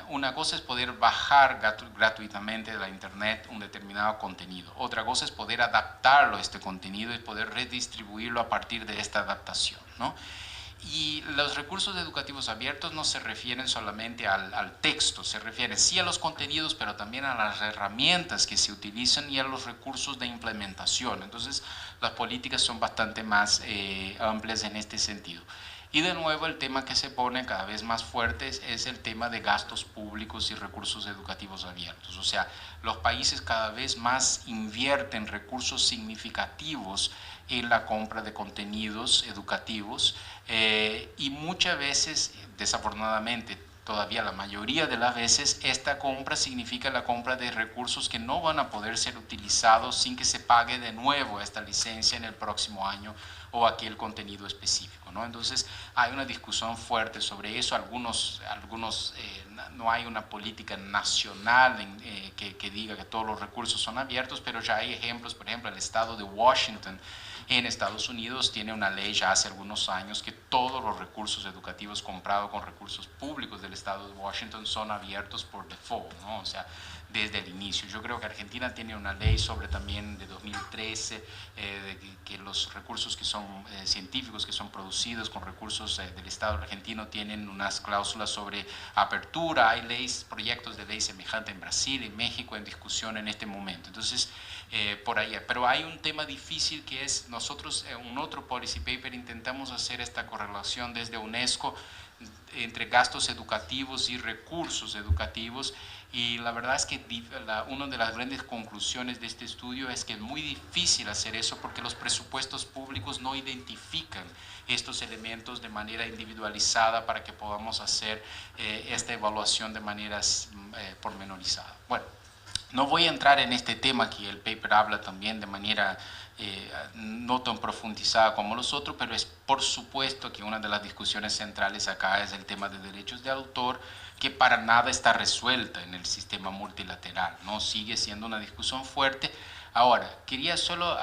Una cosa es poder bajar gratuitamente de la internet un determinado contenido, otra cosa es poder adaptarlo a este contenido y poder redistribuirlo a partir de esta adaptación, ¿no? Y los recursos educativos abiertos no se refieren solamente al texto, se refieren sí a los contenidos, pero también a las herramientas que se utilizan y a los recursos de implementación. Entonces, las políticas son bastante más amplias en este sentido. Y de nuevo, el tema que se pone cada vez más fuerte es el tema de gastos públicos y recursos educativos abiertos. O sea, los países cada vez más invierten recursos significativos en la compra de contenidos educativos, y muchas veces, desafortunadamente, todavía la mayoría de las veces, esta compra significa la compra de recursos que no van a poder ser utilizados sin que se pague de nuevo esta licencia en el próximo año o aquel contenido específico, ¿no? Entonces hay una discusión fuerte sobre eso. No hay una política nacional que diga que todos los recursos son abiertos, pero ya hay ejemplos. Por ejemplo, el estado de Washington en Estados Unidos tiene una ley ya hace algunos años que todos los recursos educativos comprados con recursos públicos del estado de Washington son abiertos por default, ¿no? O sea, desde el inicio. Yo creo que Argentina tiene una ley sobre también de 2013, que los recursos que son científicos que son producidos con recursos del Estado argentino tienen unas cláusulas sobre apertura. Hay proyectos de ley semejante en Brasil y México en discusión en este momento. Entonces, por ahí. Pero hay un tema difícil que es, nosotros en un otro policy paper intentamos hacer esta correlación desde UNESCO entre gastos educativos y recursos educativos, y la verdad es que una de las grandes conclusiones de este estudio es que es muy difícil hacer eso porque los presupuestos públicos no identifican estos elementos de manera individualizada para que podamos hacer esta evaluación de manera pormenorizada. Bueno, no voy a entrar en este tema, que el paper habla también de manera no tan profundizada como los otros, pero es por supuesto que una de las discusiones centrales acá es el tema de derechos de autor, que para nada está resuelta en el sistema multilateral, ¿no? Sigue siendo una discusión fuerte. Ahora, quería solo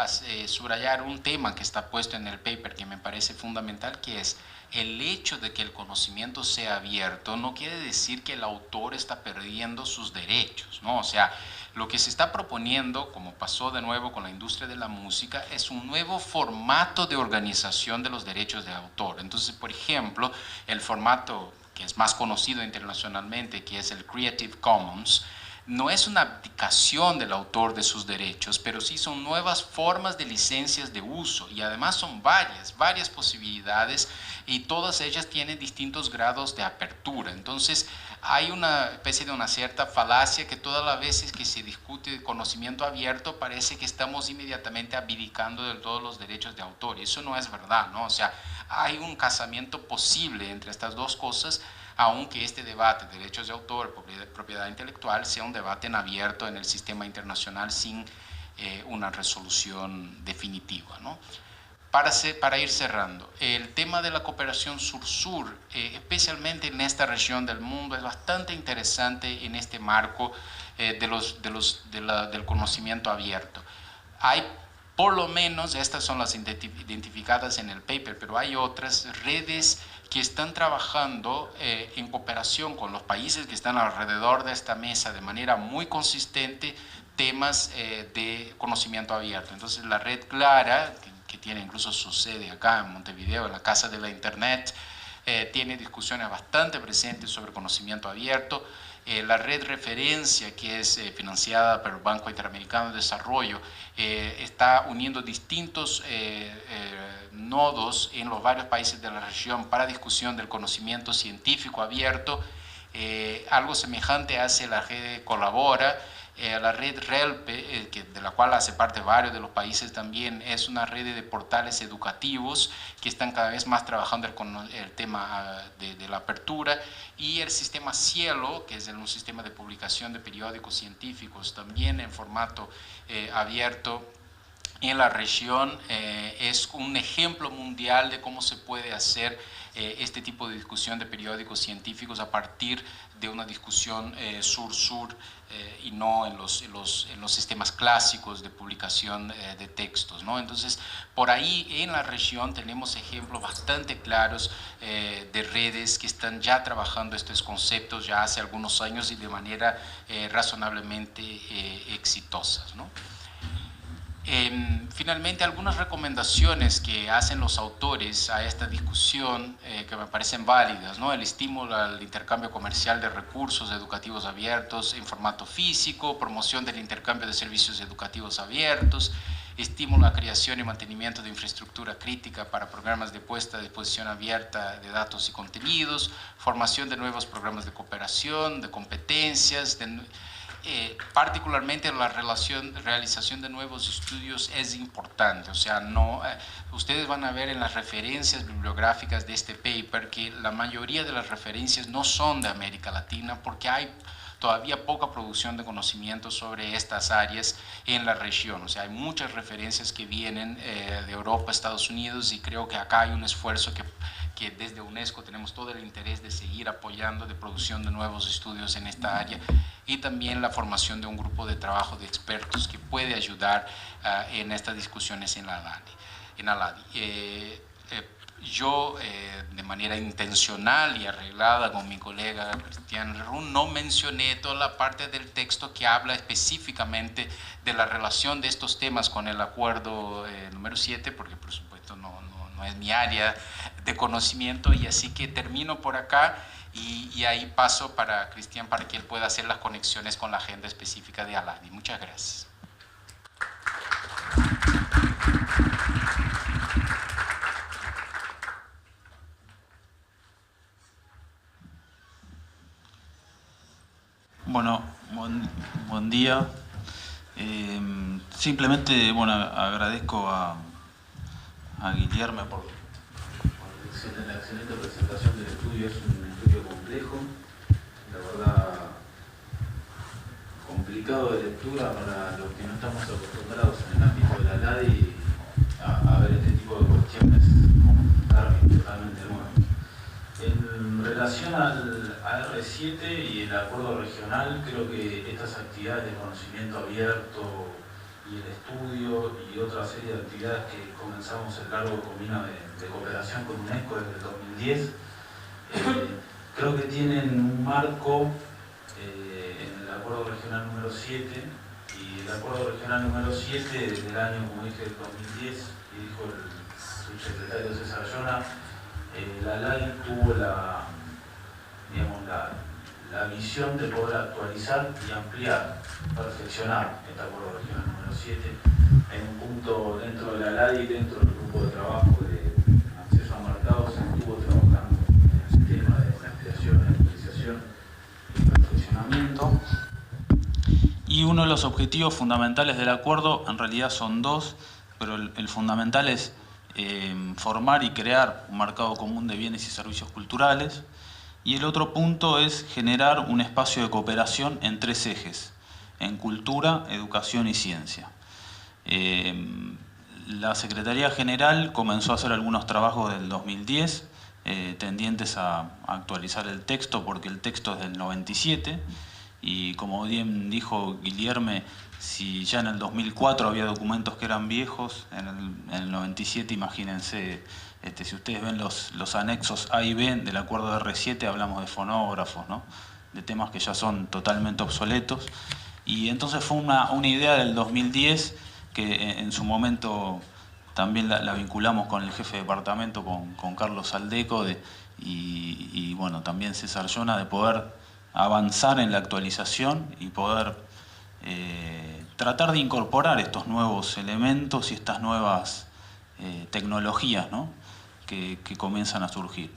subrayar un tema que está puesto en el paper que me parece fundamental, que es el hecho de que el conocimiento sea abierto no quiere decir que el autor está perdiendo sus derechos, ¿no? O sea, lo que se está proponiendo, como pasó de nuevo con la industria de la música, es un nuevo formato de organización de los derechos de autor. Entonces, por ejemplo, el formato que es más conocido internacionalmente, que es el Creative Commons, no es una abdicación del autor de sus derechos, pero sí son nuevas formas de licencias de uso, y además son varias posibilidades, y todas ellas tienen distintos grados de apertura. Entonces, hay una especie de una cierta falacia que todas las veces que se discute de conocimiento abierto parece que estamos inmediatamente abdicando de todos los derechos de autor. Eso no es verdad, ¿no? O sea, hay un casamiento posible entre estas dos cosas, aunque este debate de derechos de autor, propiedad intelectual, sea un debate en abierto en el sistema internacional sin una resolución definitiva, ¿no? Para ir cerrando, el tema de la cooperación sur-sur, especialmente en esta región del mundo, es bastante interesante en este marco del conocimiento abierto. Hay, por lo menos, estas son las identificadas en el paper, pero hay otras redes que están trabajando en cooperación con los países que están alrededor de esta mesa de manera muy consistente temas de conocimiento abierto. Entonces, la red Clara, que tiene incluso su sede acá en Montevideo, en la Casa de la Internet, tiene discusiones bastante presentes sobre conocimiento abierto. La red Referencia, que es financiada por el Banco Interamericano de Desarrollo, está uniendo distintos nodos en los varios países de la región para discusión del conocimiento científico abierto. Algo semejante hace la red Colabora. La red RELPE, de la cual hace parte varios de los países también, es una red de portales educativos que están cada vez más trabajando el tema de la apertura, y el sistema Cielo, que es un sistema de publicación de periódicos científicos también en formato abierto en la región, es un ejemplo mundial de cómo se puede hacer este tipo de discusión de periódicos científicos a partir de una discusión sur-sur y no en los sistemas clásicos de publicación de textos, ¿no? Entonces, por ahí en la región tenemos ejemplos bastante claros de redes que están ya trabajando estos conceptos ya hace algunos años y de manera razonablemente exitosas, ¿no? Finalmente, algunas recomendaciones que hacen los autores a esta discusión que me parecen válidas, ¿no? El estímulo al intercambio comercial de recursos educativos abiertos en formato físico, promoción del intercambio de servicios educativos abiertos, estímulo a creación y mantenimiento de infraestructura crítica para programas de puesta a disposición abierta de datos y contenidos, formación de nuevos programas de cooperación, de competencias, particularmente la realización de nuevos estudios es importante. O sea, ustedes van a ver en las referencias bibliográficas de este paper que la mayoría de las referencias no son de América Latina porque hay todavía poca producción de conocimiento sobre estas áreas en la región. O sea, hay muchas referencias que vienen de Europa, Estados Unidos, y creo que acá hay un esfuerzo que desde UNESCO tenemos todo el interés de seguir apoyando de producción de nuevos estudios en esta área, y también la formación de un grupo de trabajo de expertos que puede ayudar en estas discusiones en la ALADI. Yo, de manera intencional y arreglada con mi colega Cristian Run, no mencioné toda la parte del texto que habla específicamente de la relación de estos temas con el acuerdo número 7, porque por supuesto no es mi área de conocimiento, y así que termino por acá y ahí paso para Cristian para que él pueda hacer las conexiones con la agenda específica de ALADI. Muchas gracias. Bueno, buen día. Simplemente, bueno, agradezco a Guillermo por la excelente presentación del estudio. Es un estudio complejo, la verdad complicado de lectura para los que no estamos acostumbrados en el ámbito de la ALADI a ver este tipo de cuestiones totalmente nuevas. En relación al R7 y el acuerdo regional, creo que estas actividades de conocimiento abierto y el estudio y otra serie de actividades que comenzamos el largo camino de cooperación con UNESCO desde el 2010, creo que tienen un marco en el acuerdo regional número 7, y el acuerdo regional número 7 desde el año, como dije, del 2010, y dijo el subsecretario César Llona, la ALADI tuvo la visión de poder actualizar y ampliar, perfeccionar este acuerdo regional número 7 en un punto dentro de la ALADI, dentro del grupo de trabajo de acceso a mercados. Se estuvo trabajando en el sistema de ampliación y actualización funcionamiento. Y uno de los objetivos fundamentales del acuerdo, en realidad son dos, pero el fundamental es formar y crear un mercado común de bienes y servicios culturales. Y el otro punto es generar un espacio de cooperación en tres ejes: en cultura, educación y ciencia. La Secretaría General comenzó a hacer algunos trabajos del 2010, tendientes a actualizar el texto, porque el texto es del 97, y como bien dijo Guilherme, si ya en el 2004 había documentos que eran viejos, en el 97 imagínense, si ustedes ven los anexos A y B del acuerdo de R7, hablamos de fonógrafos, ¿no? De temas que ya son totalmente obsoletos. Y entonces fue una idea del 2010 que en su momento también la vinculamos con el jefe de departamento, con Carlos Aldeco, y bueno, también César Llona, de poder avanzar en la actualización y poder tratar de incorporar estos nuevos elementos y estas nuevas tecnologías, ¿no? que comienzan a surgir.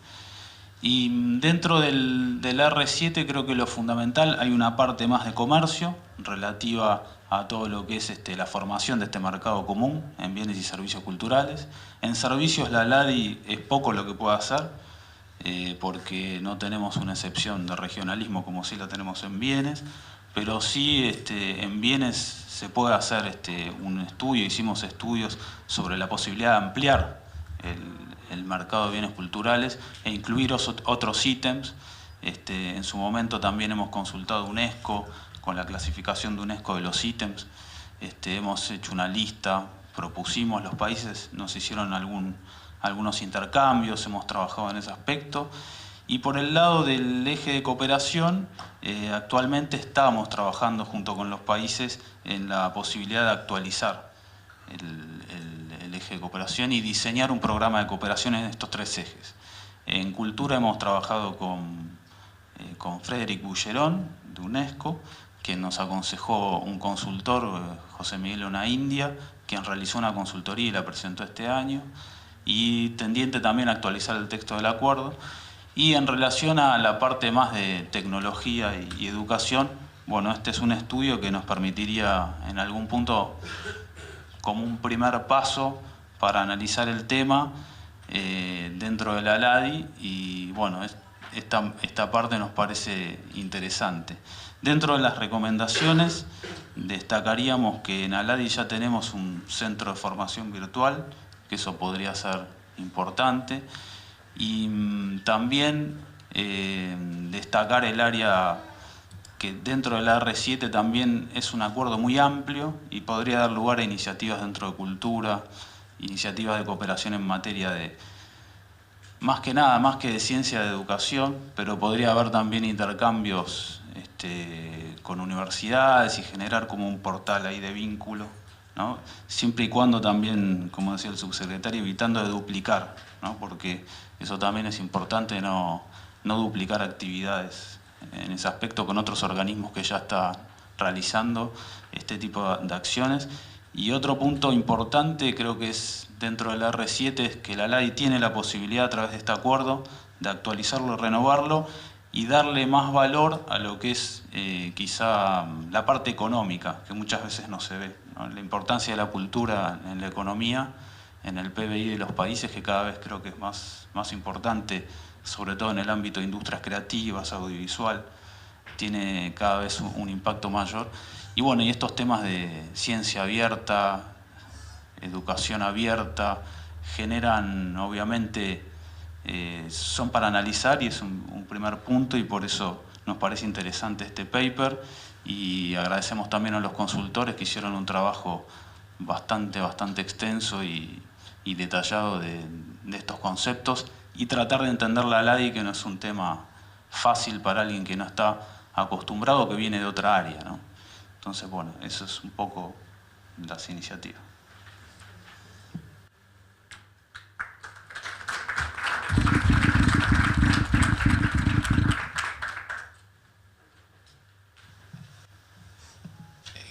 Y dentro del R7 creo que lo fundamental, hay una parte más de comercio relativa a todo lo que es la formación de este mercado común en bienes y servicios culturales. En servicios la LADI es poco lo que puede hacer, porque no tenemos una excepción de regionalismo como sí la tenemos en bienes, pero sí en bienes se puede hacer un estudio, hicimos estudios sobre la posibilidad de ampliar el mercado de bienes culturales e incluir otros ítems. En su momento también hemos consultado UNESCO con la clasificación de UNESCO de los ítems. Hemos hecho una lista, propusimos, los países nos hicieron algunos intercambios, hemos trabajado en ese aspecto. Y por el lado del eje de cooperación, actualmente estamos trabajando junto con los países en la posibilidad de actualizar el eje de cooperación y diseñar un programa de cooperación en estos tres ejes. En cultura hemos trabajado con Frédéric Boucheron de UNESCO, quien nos aconsejó un consultor, José Miguel Onaindia, quien realizó una consultoría y la presentó este año, y tendiente también a actualizar el texto del acuerdo. Y en relación a la parte más de tecnología y educación, bueno, este es un estudio que nos permitiría en algún punto, como un primer paso para analizar el tema dentro de la LADI, y bueno, esta parte nos parece interesante. Dentro de las recomendaciones destacaríamos que en ALADI ya tenemos un centro de formación virtual, que eso podría ser importante, y también destacar el área que dentro de la R7 también es un acuerdo muy amplio y podría dar lugar a iniciativas dentro de cultura, iniciativas de cooperación en materia de, más que nada, más que de ciencia, de educación, pero podría haber también intercambios con universidades y generar como un portal ahí de vínculo, ¿no? Siempre y cuando también, como decía el subsecretario, evitando de duplicar, ¿no? Porque eso también es importante, no duplicar actividades en ese aspecto con otros organismos que ya están realizando este tipo de acciones. Y otro punto importante, creo que es dentro del R7, es que la LADI tiene la posibilidad a través de este acuerdo de actualizarlo, renovarlo y darle más valor a lo que es quizá la parte económica, que muchas veces no se ve, ¿no? La importancia de la cultura en la economía, en el PBI de los países, que cada vez creo que es más importante, sobre todo en el ámbito de industrias creativas, audiovisual, tiene cada vez un impacto mayor. Y bueno, y estos temas de ciencia abierta, educación abierta, generan obviamente, son para analizar y es un primer punto, y por eso nos parece interesante este paper, y agradecemos también a los consultores que hicieron un trabajo bastante extenso y detallado de estos conceptos, y tratar de entender la LADI, que no es un tema fácil para alguien que no está acostumbrado, que viene de otra área, ¿no? Entonces, bueno, eso es un poco las iniciativas.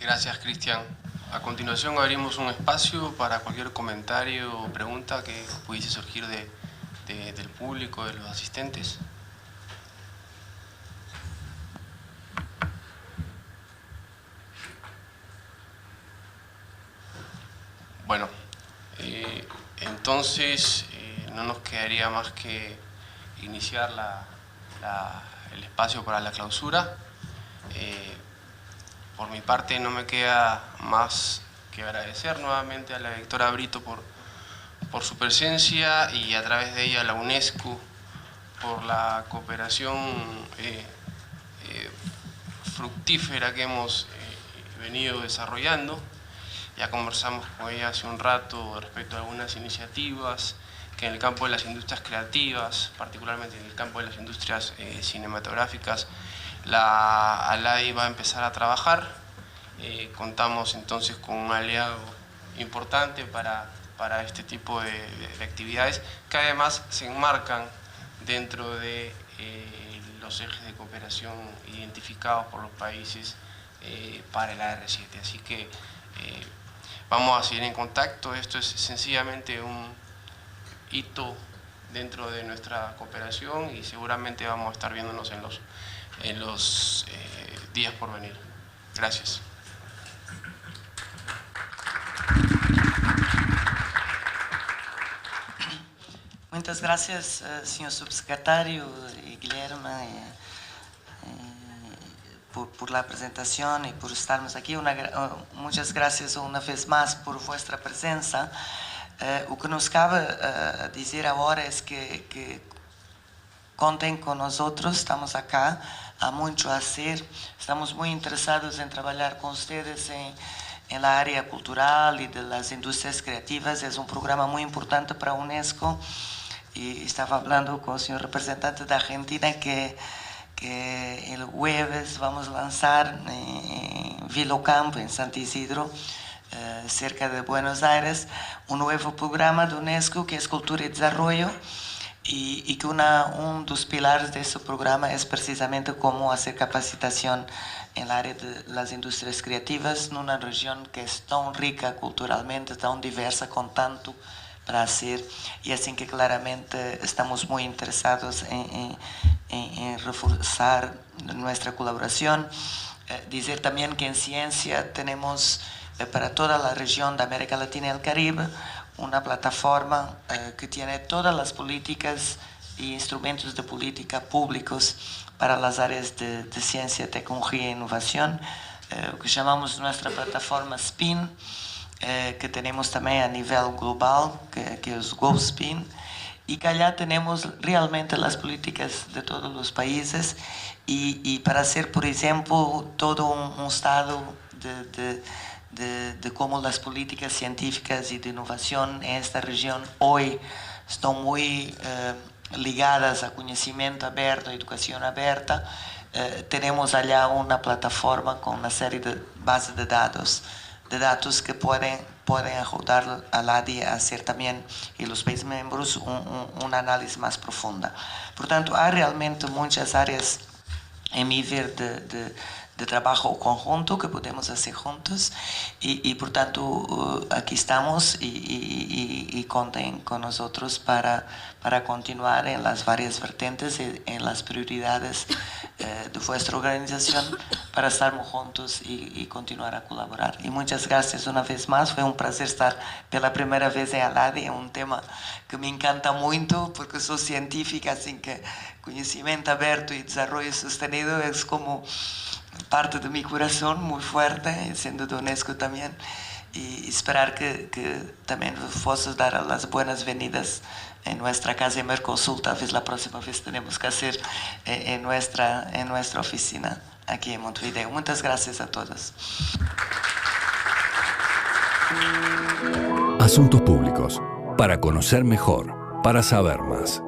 Gracias, Cristian. A continuación abrimos un espacio para cualquier comentario o pregunta que pudiese surgir del público, de los asistentes. Bueno, entonces no nos quedaría más que iniciar el espacio para la clausura. Por mi parte no me queda más que agradecer nuevamente a la directora Brito por su presencia y a través de ella a la UNESCO por la cooperación fructífera que hemos venido desarrollando. Ya conversamos con ella hace un rato respecto a algunas iniciativas que en el campo de las industrias creativas, particularmente en el campo de las industrias cinematográficas, la ALADI va a empezar a trabajar. Contamos entonces con un aliado importante para este tipo de actividades que además se enmarcan dentro de los ejes de cooperación identificados por los países para el AR7. Así que vamos a seguir en contacto. Esto es sencillamente un hito dentro de nuestra cooperación y seguramente vamos a estar viéndonos en los días por venir. Gracias. Muchas gracias, señor subsecretario Guillermo, por la presentación y por estarmos aquí. Muchas gracias una vez más por vuestra presença. O que nos cabe dizer agora é que contem com nós, estamos acá, há muito a hacer, estamos muito interessados em trabalhar com vocês em la área cultural e de las industrias creativas. É um programa muito importante para a UNESCO. Y estaba hablando con el señor representante de Argentina que el jueves vamos a lanzar en Vilocampo, en Santo Isidro, cerca de Buenos Aires, un nuevo programa de UNESCO que es Cultura y Desarrollo, y que uno de los pilares de ese programa es precisamente cómo hacer capacitación en el área de las industrias creativas en una región que es tan rica culturalmente, tan diversa, con tanto para hacer, y así que claramente estamos muy interesados en reforzar nuestra colaboración. Decir también que en ciencia tenemos para toda la región de América Latina y el Caribe una plataforma que tiene todas las políticas y instrumentos de política públicos para las áreas de ciencia, tecnología e innovación, que llamamos nuestra plataforma SPIN, que tenemos también a nivel global, que es GoSpin, y que allá tenemos realmente las políticas de todos los países y para hacer, por ejemplo, todo un estado de cómo las políticas científicas y de innovación en esta región hoy están muy ligadas a conocimiento abierto, a educación abierta. Tenemos allá una plataforma con una serie de bases de datos que pueden ayudar a la ADI a hacer también, y los países miembros, un análisis más profunda. Por tanto, hay realmente muchas áreas en mi ver de trabajo conjunto que podemos hacer juntos, y por tanto aquí estamos y conten con nosotros para continuar en las varias vertientes y en las prioridades de vuestra organización, para estarmos juntos y continuar a colaborar. Y muchas gracias una vez más, fue un placer estar por la primera vez en ALADI, es un tema que me encanta mucho porque soy científica, así que conocimiento abierto y desarrollo sostenido es como parte de mi corazón muy fuerte, siendo de UNESCO también, y esperar que también vos dar las buenas venidas en nuestra casa de Mercosul. Tal vez la próxima vez tenemos que hacer en nuestra oficina aquí en Montevideo. Muchas gracias a todos. Asuntos públicos, para conocer mejor, para saber más.